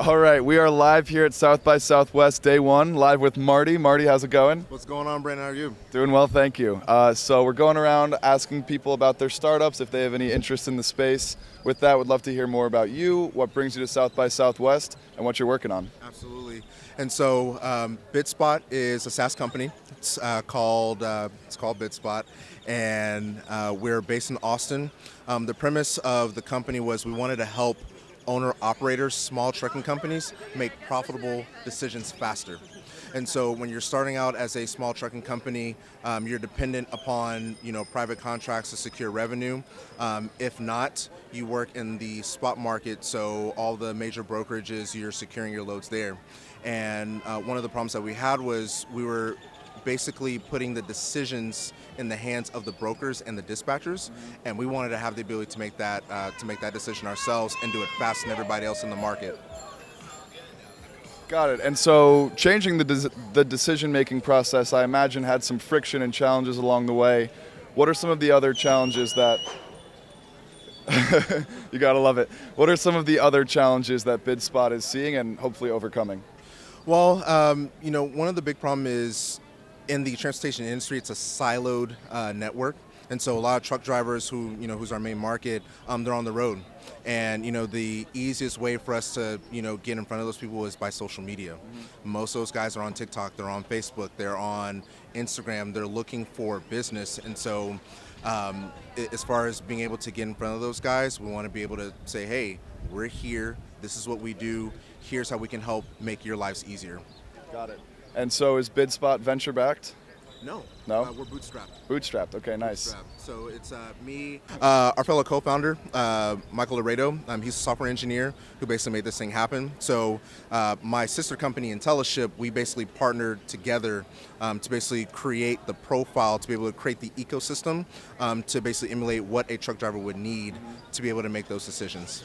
All right, we are live here at South by Southwest Day 1, live with Marty. Marty, how's it going? What's going on, Brandon? How are you? Doing well, thank you. So we're going around asking people about their startups, if they have any interest in the space. With that, would love to hear more about you, what brings you to South by Southwest, and what you're working on. Absolutely. And so Bidspot is a SaaS company. It's called Bidspot, and we're based in Austin. The premise of the company was we wanted to help owner-operators, small trucking companies, make profitable decisions faster. And so when you're starting out as a small trucking company, you're dependent upon private contracts to secure revenue. If not, you work in the spot market, so all the major brokerages, you're securing your loads there. And one of the problems that we had was we were basically putting the decisions in the hands of the brokers and the dispatchers, and we wanted to have the ability to make that decision ourselves and do it faster than everybody else in the market. Got it. And so changing the decision-making process, I imagine, had some friction and challenges along the way. What are some of the other challenges that you gotta love it. What are some of the other challenges that Bidspot is seeing and hopefully overcoming? Well, one of the big problems is in the transportation industry, it's a siloed network. And so a lot of truck drivers who's our main market, they're on the road. And the easiest way for us to get in front of those people is by social media. Most of those guys are on TikTok, they're on Facebook, they're on Instagram, they're looking for business. And so as far as being able to get in front of those guys, we want to be able to say, hey, we're here, this is what we do, here's how we can help make your lives easier. Got it. And so is Bidspot venture backed? No. We're bootstrapped. Bootstrapped, okay, nice. So it's me, our fellow co-founder, Michael Laredo. He's a software engineer who basically made this thing happen. So my sister company, Intelliship, we basically partnered together to basically create the profile, to be able to create the ecosystem, to basically emulate what a truck driver would need to be able to make those decisions.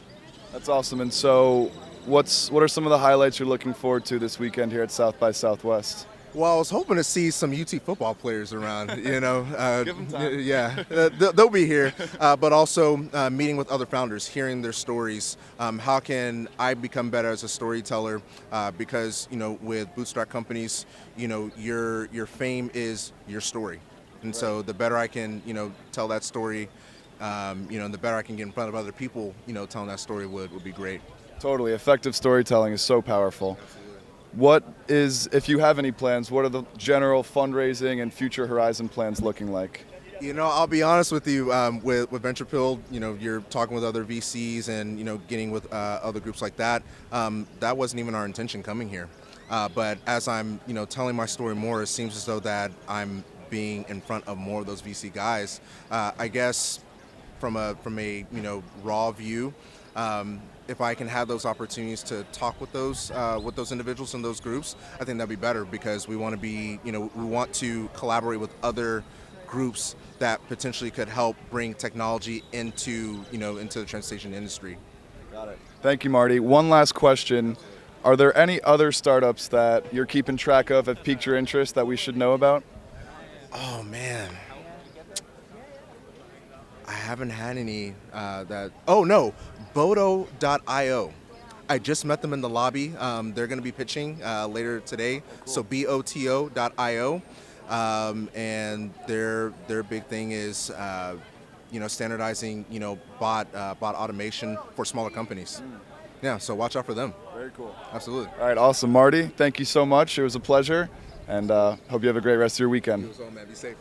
That's awesome. And so what are some of the highlights you're looking forward to this weekend here at South by Southwest? Well, I was hoping to see some UT football players around, Give them time. Yeah, they'll be here, but also meeting with other founders, hearing their stories. How can I become better as a storyteller? Because, with bootstrap companies, your fame is your story. And Right. so the better I can, tell that story, and the better I can get in front of other people, telling that story would be great. Totally. Effective storytelling is so powerful. If you have any plans, what are the general fundraising and future horizon plans looking like? I'll be honest with you, with VenturePill, you're talking with other VCs and, getting with other groups like that. That wasn't even our intention coming here. But as I'm, telling my story more, it seems as though that I'm being in front of more of those VC guys. I guess from a raw view, if I can have those opportunities to talk with those individuals in those groups, I think that'd be better, because we want to be, we want to collaborate with other groups that potentially could help bring technology into the transportation industry. Got it. Thank you, Marty. One last question. Are there any other startups that you're keeping track of, have piqued your interest, that we should know about? Oh, man. I haven't had any that. Oh, no. Boto.io. I just met them in the lobby. They're going to be pitching later today. Cool. So Boto.io. And their big thing is standardizing bot automation for smaller companies. Yeah, so watch out for them. Very cool. Absolutely. All right, awesome. Marty, thank you so much. It was a pleasure, and hope you have a great rest of your weekend. You as well, man. Be safe.